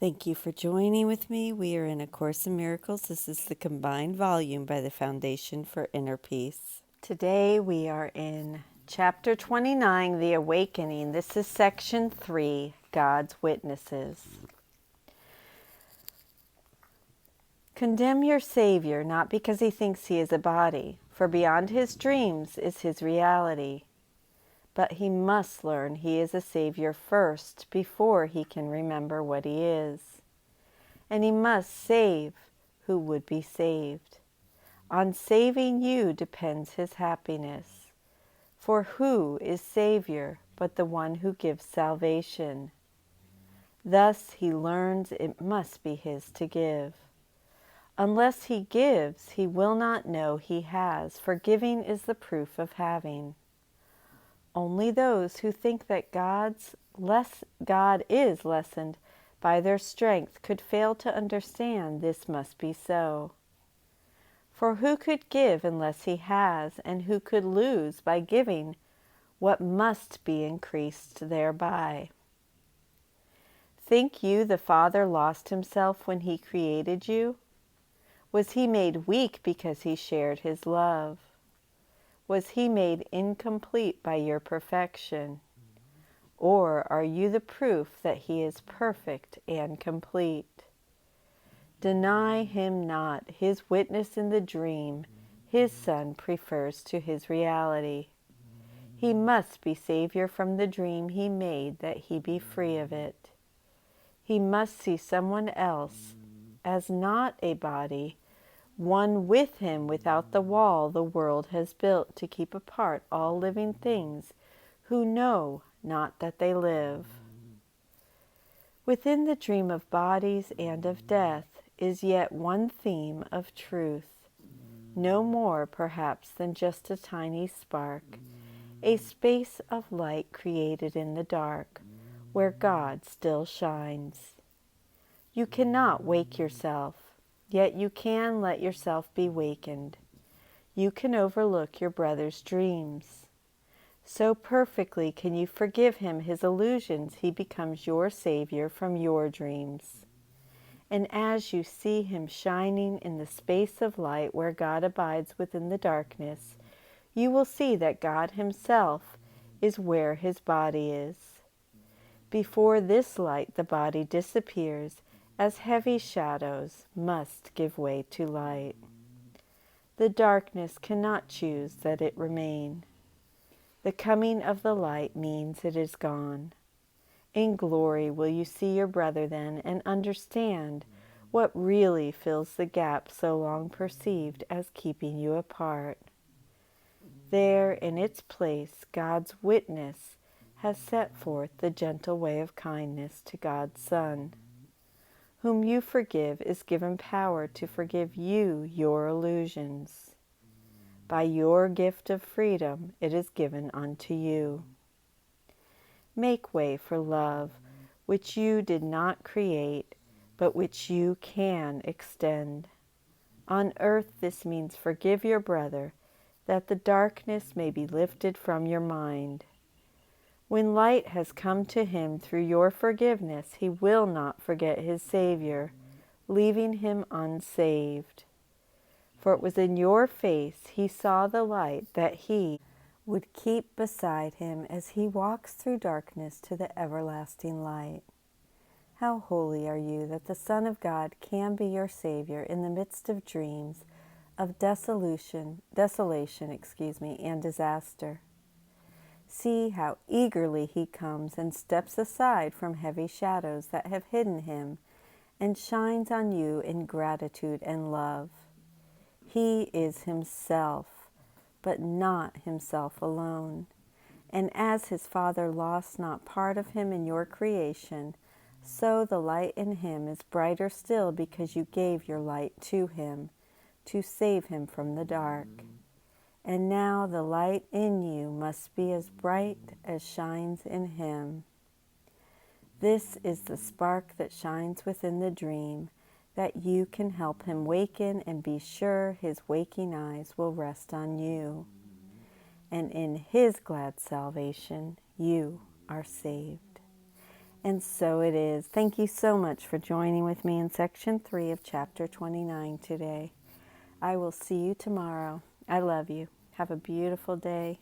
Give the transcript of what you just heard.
Thank you for joining with me. We are in A Course in Miracles. This is the combined volume by the Foundation for Inner Peace. Today we are in Chapter 29, The Awakening. This is Section 3, God's Witnesses. Condemn your Savior, not because he thinks he is a body, for beyond his dreams is his reality. But he must learn he is a Savior first before he can remember what he is. And he must save who would be saved. On saving you depends his happiness. For who is Savior but the one who gives salvation? Thus he learns it must be his to give. Unless he gives, he will not know he has, for giving is the proof of having. Only those who think that God is lessened by their strength could fail to understand this must be so. For who could give unless he has, and who could lose by giving what must be increased thereby? Think you the Father lost himself when he created you? Was he made weak because he shared his love? Was he made incomplete by your perfection? Or are you the proof that he is perfect and complete? Deny him not his witness in the dream his Son prefers to his reality. He must be Savior from the dream he made that he be free of it. He must see someone else as not a body, one with him without the wall the world has built to keep apart all living things who know not that they live. Within the dream of bodies and of death is yet one theme of truth, no more perhaps than just a tiny spark, a space of light created in the dark, where God still shines. You cannot wake yourself, yet you can let yourself be wakened. You can overlook your brother's dreams. So perfectly can you forgive him his illusions, he becomes your Savior from your dreams. And as you see him shining in the space of light where God abides within the darkness, you will see that God himself is where his body is. Before this light the body disappears, as heavy shadows must give way to light. The darkness cannot choose that it remain. The coming of the light means it is gone. In glory will you see your brother then and understand what really fills the gap so long perceived as keeping you apart. There in its place God's witness has set forth the gentle way of kindness to God's Son. Whom you forgive is given power to forgive you your illusions. By your gift of freedom it is given unto you. Make way for love, which you did not create, but which you can extend. On earth this means forgive your brother, that the darkness may be lifted from your mind. When light has come to him through your forgiveness, he will not forget his Savior, leaving him unsaved. For it was in your face he saw the light that he would keep beside him as he walks through darkness to the everlasting light. How holy are you that the Son of God can be your Savior in the midst of dreams of desolation, and disaster. See how eagerly he comes and steps aside from heavy shadows that have hidden him and shines on you in gratitude and love. He is himself, but not himself alone. And as his Father lost not part of him in your creation, so the light in him is brighter still because you gave your light to him, to save him from the dark. And now the light in you must be as bright as shines in him. This is the spark that shines within the dream, that you can help him waken and be sure his waking eyes will rest on you. And in his glad salvation, you are saved. And so it is. Thank you so much for joining with me in Section 3 of Chapter 29 today. I will see you tomorrow. I love you. Have a beautiful day.